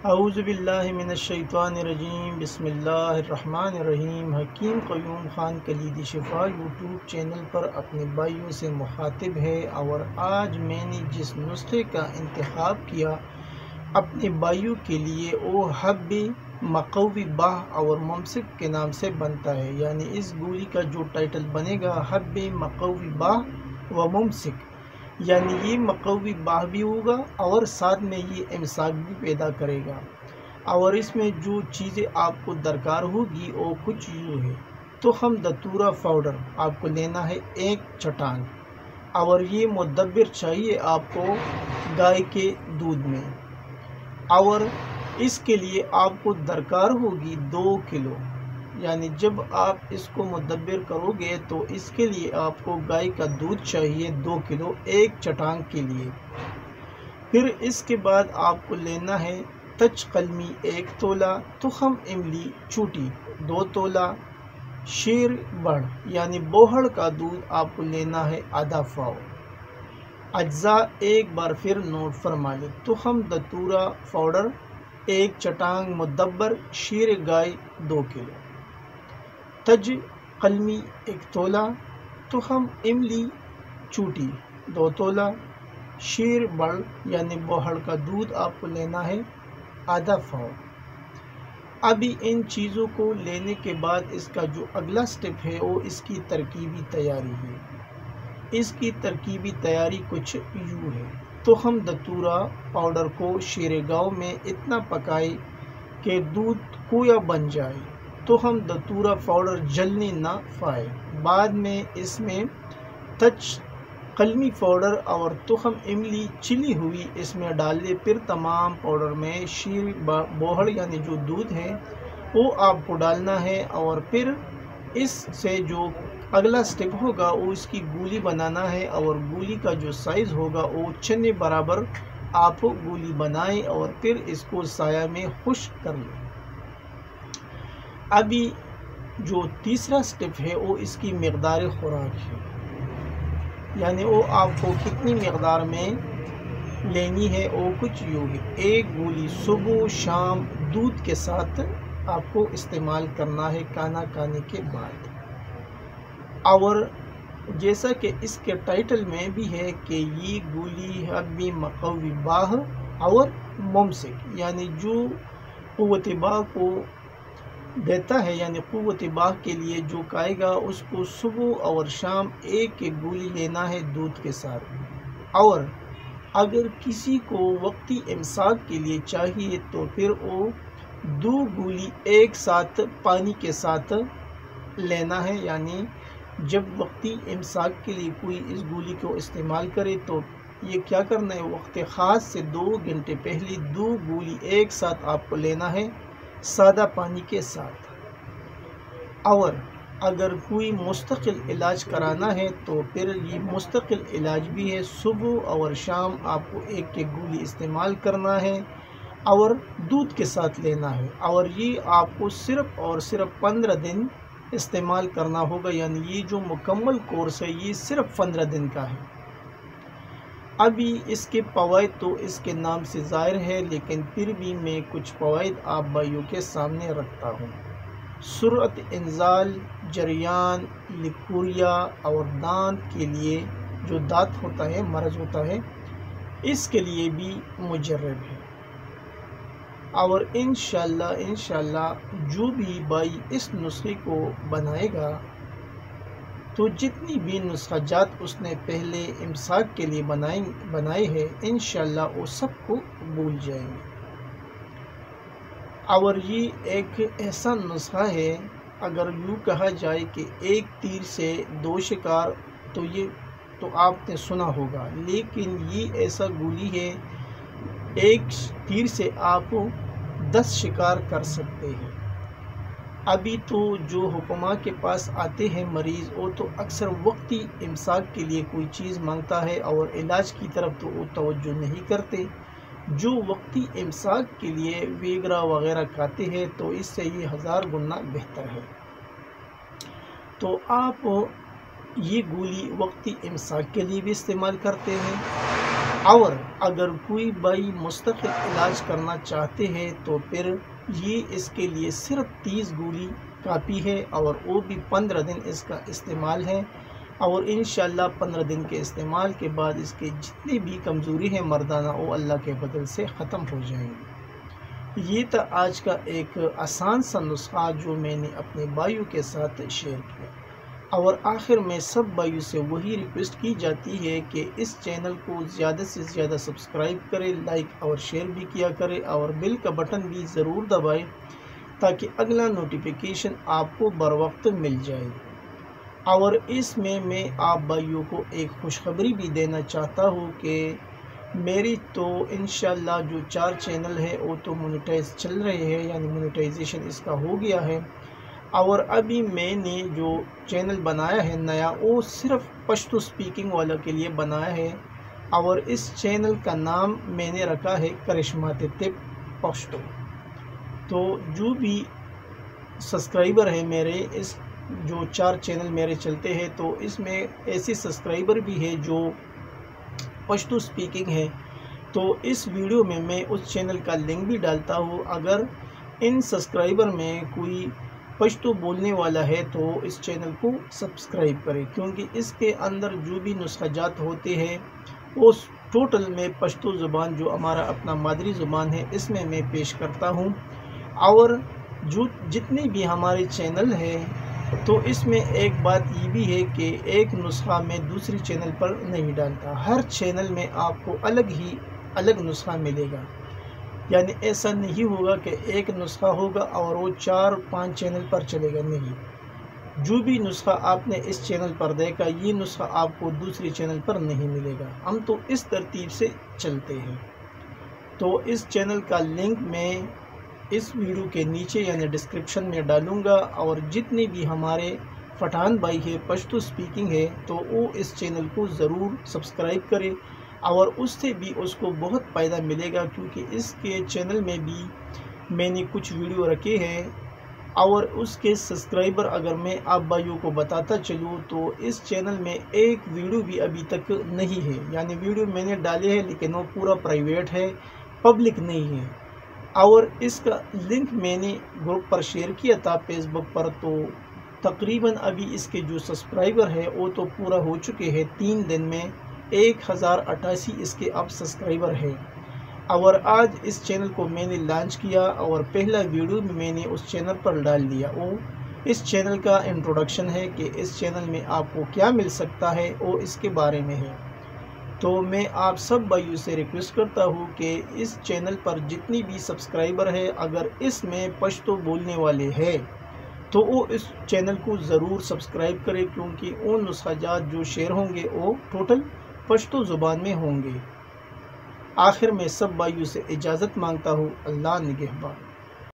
اعوذ باللہ من الشیطان الرجیم، بسم اللہ الرحمن الرحیم۔ حکیم قیوم خان کلیدی شفا یوٹیوب چینل پر اپنے بھائیوں سے مخاطب ہے، اور آج میں نے جس نسخے کا انتخاب کیا اپنے بھائیوں کے لیے وہ حب مقوی باہ اور ممسک کے نام سے بنتا ہے۔ یعنی اس گولی کا جو ٹائٹل بنے گا حب مقوی باہ و ممسک، یعنی یہ مقوی باہ بھی ہوگا اور ساتھ میں یہ امساک بھی پیدا کرے گا۔ اور اس میں جو چیزیں آپ کو درکار ہوگی وہ کچھ یوں ہے۔ تو ہم دتورہ پاؤڈر آپ کو لینا ہے 1 چٹان، اور یہ مدبر چاہیے آپ کو گائے کے دودھ میں، اور اس کے لیے آپ کو درکار ہوگی 2 کلو۔ یعنی جب آپ اس کو مدبر کرو گے تو اس کے لیے آپ کو گائے کا دودھ چاہیے 2 کلو 1 چٹان کے لیے۔ پھر اس کے بعد آپ کو لینا ہے تچ قلمی 1 تولہ، تخم املی چوٹی 2 تولہ، شیر بڑھ یعنی بوہڑ کا دودھ آپ کو لینا ہے آدھا پاؤ۔ اجزاء ایک بار پھر نوٹ فرما لیں۔ تخم دتورہ پاؤڈر 1 چٹان مدبر، شیر گائے 2 کلو، تج قلمی 1 تولہ، تخم املی چوٹی 2 تولہ، شیر بڑھ یعنی بوہڑ کا دودھ آپ کو لینا ہے آدھا پاؤ۔ ابھی ان چیزوں کو لینے کے بعد اس کا جو اگلا سٹیپ ہے وہ اس کی ترکیبی تیاری ہے۔ اس کی ترکیبی تیاری کچھ یوں ہے۔ تو ہم دتورہ پاؤڈر کو شیر گاؤں میں اتنا پکائے کہ دودھ کویا بن جائے، تو ہم دتورہ پاؤڈر جلنے نہ پائے۔ بعد میں اس میں تچ قلمی پاؤڈر اور تخم املی چلی ہوئی اس میں ڈال دے۔ پھر تمام پاؤڈر میں شیر بوہڑ یعنی جو دودھ ہے وہ آپ کو ڈالنا ہے، اور پھر اس سے جو اگلا سٹیپ ہوگا وہ اس کی گولی بنانا ہے، اور گولی کا جو سائز ہوگا وہ چنے برابر آپ گولی بنائیں، اور پھر اس کو سایہ میں خشک کر لیں۔ ابھی جو تیسرا سٹیپ ہے وہ اس کی مقدار خوراک ہے، یعنی وہ آپ کو کتنی مقدار میں لینی ہے وہ کچھ یوں ہے۔ 1 گولی صبح شام دودھ کے ساتھ آپ کو استعمال کرنا ہے کھانا کھانے کے بعد۔ اور جیسا کہ اس کے ٹائٹل میں بھی ہے کہ یہ گولی حب مقوی باہ اور ممسک، یعنی جو قوت باہ کو دیتا ہے، یعنی قوت باہ کے لیے جو کھائے گا اس کو صبح اور شام 1 گولی لینا ہے دودھ کے ساتھ۔ اور اگر کسی کو وقتی امساک کے لیے چاہیے تو پھر وہ 2 گولی ایک ساتھ پانی کے ساتھ لینا ہے۔ یعنی جب وقتی امساک کے لیے کوئی اس گولی کو استعمال کرے تو یہ کیا کرنا ہے، وقت خاص سے 2 گھنٹے پہلے 2 گولی ایک ساتھ آپ کو لینا ہے سادہ پانی کے ساتھ۔ اور اگر کوئی مستقل علاج کرانا ہے تو پھر یہ مستقل علاج بھی ہے، صبح اور شام آپ کو 1 گولی استعمال کرنا ہے اور دودھ کے ساتھ لینا ہے، اور یہ آپ کو صرف اور صرف 15 دن استعمال کرنا ہوگا۔ یعنی یہ جو مکمل کورس ہے یہ صرف 15 دن کا ہے۔ ابھی اس کے فوائد تو اس کے نام سے ظاہر ہے، لیکن پھر بھی میں کچھ فوائد آپ بھائیوں کے سامنے رکھتا ہوں۔ سرعت انزال، جریان، لیکوریا اور دانت کے لیے جو دانت ہوتا ہے مرض ہوتا ہے اس کے لیے بھی مجرب ہے۔ اور انشاءاللہ جو بھی بھائی اس نسخے کو بنائے گا تو جتنی بھی نسخہ جات اس نے پہلے امساک کے لیے بنائے ہیں انشاءاللہ وہ سب کو بھول جائیں گے۔ اور یہ ایک ایسا نسخہ ہے، اگر یوں کہا جائے کہ 1 تیر سے 2 شکار تو آپ نے سنا ہوگا، لیکن یہ ایسا گولی ہے 1 تیر سے آپ 10 شکار کر سکتے ہیں۔ ابھی تو جو حکماء کے پاس آتے ہیں مریض، وہ تو اکثر وقتی امساک کے لیے کوئی چیز مانگتا ہے اور علاج کی طرف تو وہ توجہ نہیں کرتے۔ جو وقتی امساک کے لیے ویگرا وغیرہ کھاتے ہیں تو اس سے یہ 1000 گنا بہتر ہے۔ تو آپ یہ گولی وقتی امساک کے لیے بھی استعمال کرتے ہیں، اور اگر کوئی بھائی مستقل علاج کرنا چاہتے ہیں تو پھر یہ اس کے لیے صرف 30 گولی کافی ہے، اور وہ بھی 15 دن اس کا استعمال ہے، اور انشاءاللہ 15 دن کے استعمال کے بعد اس کے جتنی بھی کمزوری ہے مردانہ وہ اللہ کے فضل سے ختم ہو جائیں گی۔ یہ تھا آج کا ایک آسان سا نسخہ جو میں نے اپنے بھائیوں کے ساتھ شیئر کیا، اور آخر میں سب بھائیوں سے وہی ریکویسٹ کی جاتی ہے کہ اس چینل کو زیادہ سے زیادہ سبسکرائب کرے، لائک اور شیئر بھی کیا کرے، اور بیل کا بٹن بھی ضرور دبائے تاکہ اگلا نوٹیفیکیشن آپ کو بر وقت مل جائے۔ اور اس میں آپ بھائیوں کو ایک خوشخبری بھی دینا چاہتا ہوں کہ میری تو انشاءاللہ جو 4 چینل ہے وہ تو مونیٹائز چل رہے ہیں، یعنی مونیٹائزیشن اس کا ہو گیا ہے، اور ابھی میں نے جو چینل بنایا ہے نیا وہ صرف پشتو سپیکنگ والا کے لیے بنایا ہے، اور اس چینل کا نام میں نے رکھا ہے کرشمات طب پشتو۔ تو جو بھی سبسکرائبر ہیں میرے، اس جو 4 چینل میرے چلتے ہیں تو اس میں ایسی سبسکرائبر بھی ہے جو پشتو سپیکنگ ہے، تو اس ویڈیو میں اس چینل کا لنک بھی ڈالتا ہوں۔ اگر ان سبسکرائبر میں کوئی پشتو بولنے والا ہے تو اس چینل کو سبسکرائب کرے، کیونکہ اس کے اندر جو بھی نسخہ جات ہوتے ہیں وہ ٹوٹل میں پشتو زبان جو ہمارا اپنا مادری زبان ہے اس میں پیش کرتا ہوں، اور جتنے بھی ہمارے چینل ہیں تو اس میں ایک بات یہ بھی ہے کہ ایک نسخہ میں دوسری چینل پر نہیں ڈالتا، ہر چینل میں آپ کو الگ نسخہ ملے گا، یعنی ایسا نہیں ہوگا کہ ایک نسخہ ہوگا اور وہ 4-5 چینل پر چلے گا، نہیں، جو بھی نسخہ آپ نے اس چینل پر دیکھا یہ نسخہ آپ کو دوسری چینل پر نہیں ملے گا، ہم تو اس ترتیب سے چلتے ہیں۔ تو اس چینل کا لنک میں اس ویڈیو کے نیچے یعنی ڈسکرپشن میں ڈالوں گا، اور جتنے بھی ہمارے پٹھان بھائی ہے پشتو سپیکنگ ہے تو وہ اس چینل کو ضرور سبسکرائب کرے، اور اس سے بھی اس کو بہت فائدہ ملے گا، کیونکہ اس کے چینل میں بھی میں نے کچھ ویڈیو رکھے ہیں، اور اس کے سبسکرائبر اگر میں آپ بھائیوں کو بتاتا چلوں تو اس چینل میں ایک ویڈیو بھی ابھی تک نہیں ہے، یعنی ویڈیو میں نے ڈالے ہیں لیکن وہ پورا پرائیویٹ ہے، پبلک نہیں ہے، اور اس کا لنک میں نے گروپ پر شیئر کیا تھا فیس بک پر، تو تقریباً ابھی اس کے جو سبسکرائبر ہے وہ تو پورا ہو چکے ہیں 3 دن میں 1088 اس کے اب سبسکرائبر ہے، اور آج اس چینل کو میں نے لانچ کیا، اور پہلا ویڈیو میں نے اس چینل پر ڈال دیا، وہ اس چینل کا انٹروڈکشن ہے کہ اس چینل میں آپ کو کیا مل سکتا ہے، وہ اس کے بارے میں ہے۔ تو میں آپ سب بھائیوں سے ریکویسٹ کرتا ہوں کہ اس چینل پر جتنی بھی سبسکرائبر ہے اگر اس میں پشتو بولنے والے ہیں تو وہ اس چینل کو ضرور سبسکرائب کرے، کیونکہ وہ نسخہ جات جو شیئر ہوں گے وہ ٹوٹل پشتو زبان میں ہوں گے۔ آخر میں سب بھائیوں سے اجازت مانگتا ہوں، اللہ نگہبان۔